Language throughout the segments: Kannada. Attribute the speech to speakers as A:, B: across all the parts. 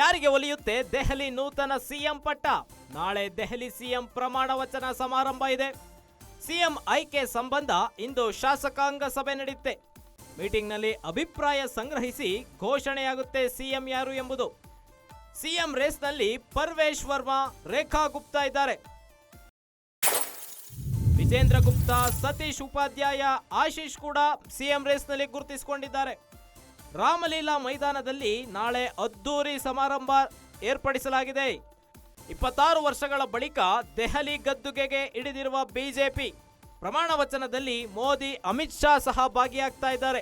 A: ಯಾರಿಗೆ ಒಲಿಯುತ್ತೆ ದೆಹಲಿ ನೂತನ ಸಿಎಂ ಪಟ್ಟ? ನಾಳೆ ದೆಹಲಿ ಸಿಎಂ ಪ್ರಮಾಣ ವಚನ ಸಮಾರಂಭ ಇದೆ. ಸಿಎಂ ಆಯ್ಕೆ ಸಂಬಂಧ ಇಂದು ಶಾಸಕಾಂಗ ಸಭೆ ನಡೆಯುತ್ತೆ. ಮೀಟಿಂಗ್ನಲ್ಲಿ ಅಭಿಪ್ರಾಯ ಸಂಗ್ರಹಿಸಿ ಘೋಷಣೆಯಾಗುತ್ತೆ ಸಿಎಂ ಯಾರು ಎಂಬುದು. ಸಿಎಂ ರೇಸ್ನಲ್ಲಿ ಪರ್ವೇಶ್ ವರ್ಮಾ, ರೇಖಾ ಗುಪ್ತಾ ಇದ್ದಾರೆ. ವಿಜೇಂದ್ರ ಗುಪ್ತಾ, ಸತೀಶ್ ಉಪಾಧ್ಯಾಯ, ಆಶೀಶ್ ಕೂಡ ಸಿಎಂ ರೇಸ್ನಲ್ಲಿ ಗುರುತಿಸಿಕೊಂಡಿದ್ದಾರೆ. ರಾಮಲೀಲಾ ಮೈದಾನದಲ್ಲಿ ನಾಳೆ ಅದ್ದೂರಿ ಸಮಾರಂಭ ಏರ್ಪಡಿಸಲಾಗಿದೆ. 26 ವರ್ಷಗಳ ಬಳಿಕ ದೆಹಲಿ ಗದ್ದುಗೆಗೆ ಇಳಿದಿರುವ ಬಿಜೆಪಿ ಪ್ರಮಾಣ ವಚನದಲ್ಲಿ ಮೋದಿ, ಅಮಿತ್ ಶಾ ಸಹ ಭಾಗಿಯಾಗ್ತಾ ಇದ್ದಾರೆ.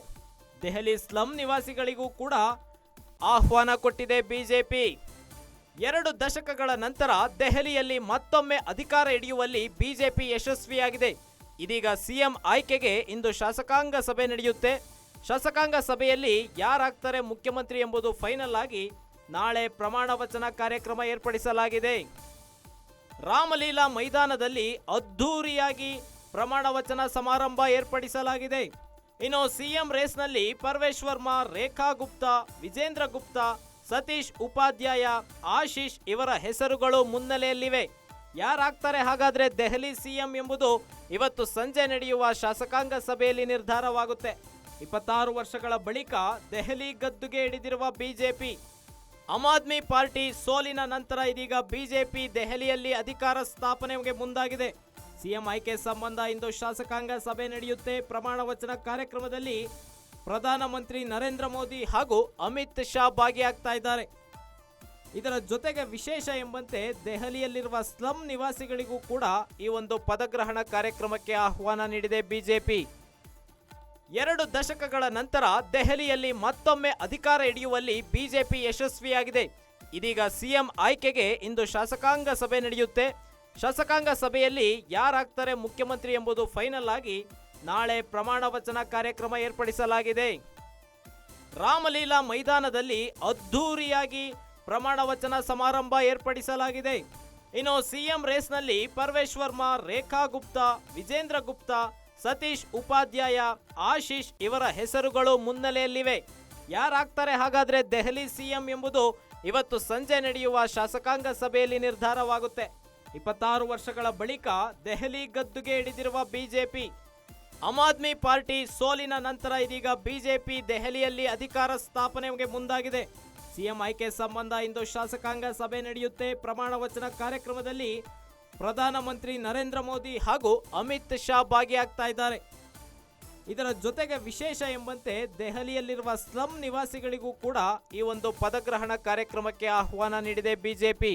A: ದೆಹಲಿ ಸ್ಲಂ ನಿವಾಸಿಗಳಿಗೂ ಕೂಡ ಆಹ್ವಾನ ಕೊಟ್ಟಿದೆ ಬಿಜೆಪಿ. 2 ದಶಕಗಳ ನಂತರ ದೆಹಲಿಯಲ್ಲಿ ಮತ್ತೊಮ್ಮೆ ಅಧಿಕಾರ ಹಿಡಿಯುವಲ್ಲಿ ಬಿಜೆಪಿ ಯಶಸ್ವಿಯಾಗಿದೆ. ಇದೀಗ ಸಿಎಂ ಆಯ್ಕೆಗೆ ಇಂದು ಶಾಸಕಾಂಗ ಸಭೆ ನಡೆಯುತ್ತೆ. ಶಾಸಕಾಂಗ ಸಭೆಯಲ್ಲಿ ಯಾರಾಗ್ತಾರೆ ಮುಖ್ಯಮಂತ್ರಿ ಎಂಬುದು ಫೈನಲ್ ಆಗಿ ನಾಳೆ ಪ್ರಮಾಣ ವಚನ ಕಾರ್ಯಕ್ರಮ ಏರ್ಪಡಿಸಲಾಗಿದೆ. ರಾಮಲೀಲಾ ಮೈದಾನದಲ್ಲಿ ಅದ್ದೂರಿಯಾಗಿ ಪ್ರಮಾಣ ವಚನ ಸಮಾರಂಭ ಏರ್ಪಡಿಸಲಾಗಿದೆ. ಇನ್ನು ಸಿಎಂ ರೇಸ್ನಲ್ಲಿ ಪರ್ವೇಶ್ ವರ್ಮಾ, ರೇಖಾ ಗುಪ್ತಾ, ವಿಜೇಂದ್ರ ಗುಪ್ತಾ, ಸತೀಶ್ ಉಪಾಧ್ಯಾಯ, ಆಶೀಶ್ ಇವರ ಹೆಸರುಗಳು ಮುನ್ನೆಲೆಯಲ್ಲಿವೆ. ಯಾರಾಗ್ತಾರೆ ಹಾಗಾದ್ರೆ ದೆಹಲಿ ಸಿಎಂ ಎಂಬುದು ಇವತ್ತು ಸಂಜೆ ನಡೆಯುವ ಶಾಸಕಾಂಗ ಸಭೆಯಲ್ಲಿ ನಿರ್ಧಾರವಾಗುತ್ತೆ. 26 ವರ್ಷಗಳ ಬಳಿಕ ದೆಹಲಿ ಗದ್ದುಗೆ ಹಿಡಿದಿರುವ ಬಿಜೆಪಿ. ಆಮ್ ಆದ್ಮಿ ಪಾರ್ಟಿ ಸೋಲಿನ ನಂತರ ಇದೀಗ ಬಿಜೆಪಿ ದೆಹಲಿಯಲ್ಲಿ ಅಧಿಕಾರ ಸ್ಥಾಪನೆಗೆ ಮುಂದಾಗಿದೆ. ಸಿಎಂ ಆಯ್ಕೆ ಸಂಬಂಧ ಇಂದು ಶಾಸಕಾಂಗ ಸಭೆ ನಡೆಯುತ್ತೆ. ಪ್ರಮಾಣ ವಚನ ಕಾರ್ಯಕ್ರಮದಲ್ಲಿ ಪ್ರಧಾನಮಂತ್ರಿ ನರೇಂದ್ರ ಮೋದಿ ಹಾಗೂ ಅಮಿತ್ ಶಾ ಭಾಗಿಯಾಗ್ತಾ ಇದ್ದಾರೆ. ಇದರ ಜೊತೆಗೆ ವಿಶೇಷ ಎಂಬಂತೆ ದೆಹಲಿಯಲ್ಲಿರುವ ಸ್ಲಂ ನಿವಾಸಿಗಳಿಗೂ ಕೂಡ ಈ ಒಂದು ಪದಗ್ರಹಣ ಕಾರ್ಯಕ್ರಮಕ್ಕೆ ಆಹ್ವಾನ ನೀಡಿದೆ ಬಿಜೆಪಿ. 2 ದಶಕಗಳ ನಂತರ ದೆಹಲಿಯಲ್ಲಿ ಮತ್ತೊಮ್ಮೆ ಅಧಿಕಾರ ಹಿಡಿಯುವಲ್ಲಿ ಬಿಜೆಪಿ ಯಶಸ್ವಿಯಾಗಿದೆ. ಇದೀಗ ಸಿಎಂ ಆಯ್ಕೆಗೆ ಇಂದು ಶಾಸಕಾಂಗ ಸಭೆ ನಡೆಯುತ್ತೆ. ಶಾಸಕಾಂಗ ಸಭೆಯಲ್ಲಿ ಯಾರಾಗ್ತಾರೆ ಮುಖ್ಯಮಂತ್ರಿ ಎಂಬುದು ಫೈನಲ್ ಆಗಿ ನಾಳೆ ಪ್ರಮಾಣ ವಚನ ಕಾರ್ಯಕ್ರಮ ಏರ್ಪಡಿಸಲಾಗಿದೆ. ರಾಮಲೀಲಾ ಮೈದಾನದಲ್ಲಿ ಅದ್ದೂರಿಯಾಗಿ ಪ್ರಮಾಣ ವಚನ ಸಮಾರಂಭ ಏರ್ಪಡಿಸಲಾಗಿದೆ. ಇನ್ನು ಸಿಎಂ ರೇಸ್ನಲ್ಲಿ ಪರ್ವೇಶ್ ವರ್ಮಾ, ರೇಖಾ ಗುಪ್ತಾ, ವಿಜೇಂದ್ರ ಗುಪ್ತಾ, ಸತೀಶ್ ಉಪಾಧ್ಯಾಯ, ಆಶೀಶ್ ಇವರ ಹೆಸರುಗಳು ಮುನ್ನೆಲೆಯಲ್ಲಿವೆ. ಯಾರಾಗ್ತಾರೆ ಹಾಗಾದ್ರೆ ದೆಹಲಿ ಸಿಎಂ ಎಂಬುದು ಇವತ್ತು ಸಂಜೆ ನಡೆಯುವ ಶಾಸಕಾಂಗ ಸಭೆಯಲ್ಲಿ ನಿರ್ಧಾರವಾಗುತ್ತೆ. 26 ವರ್ಷಗಳ ಬಳಿಕ ದೆಹಲಿ ಗದ್ದುಗೆ ಹಿಡಿದಿರುವ ಬಿಜೆಪಿ. ಆಮ್ ಆದ್ಮಿ ಪಾರ್ಟಿ ಸೋಲಿನ ನಂತರ ಇದೀಗ ಬಿಜೆಪಿ ದೆಹಲಿಯಲ್ಲಿ ಅಧಿಕಾರ ಸ್ಥಾಪನೆಗೆ ಮುಂದಾಗಿದೆ. ಸಿಎಂ ಆಯ್ಕೆ ಸಂಬಂಧ ಇಂದು ಶಾಸಕಾಂಗ ಸಭೆ ನಡೆಯುತ್ತೆ. ಪ್ರಮಾಣ ವಚನ ಕಾರ್ಯಕ್ರಮದಲ್ಲಿ ಪ್ರಧಾನಮಂತ್ರಿ ನರೇಂದ್ರ ಮೋದಿ ಹಾಗೂ ಅಮಿತ್ ಶಾ ಭಾಗಿಯಾಗ್ತಾ ಇದ್ದಾರೆ. ಇದರ ಜೊತೆಗೆ ವಿಶೇಷ ಎಂಬಂತೆ ದೆಹಲಿಯಲ್ಲಿರುವ ಸ್ಲಂ ನಿವಾಸಿಗಳಿಗೂ ಕೂಡ ಈ ಒಂದು ಪದಗ್ರಹಣ ಕಾರ್ಯಕ್ರಮಕ್ಕೆ ಆಹ್ವಾನ ನೀಡಿದೆ ಬಿಜೆಪಿ.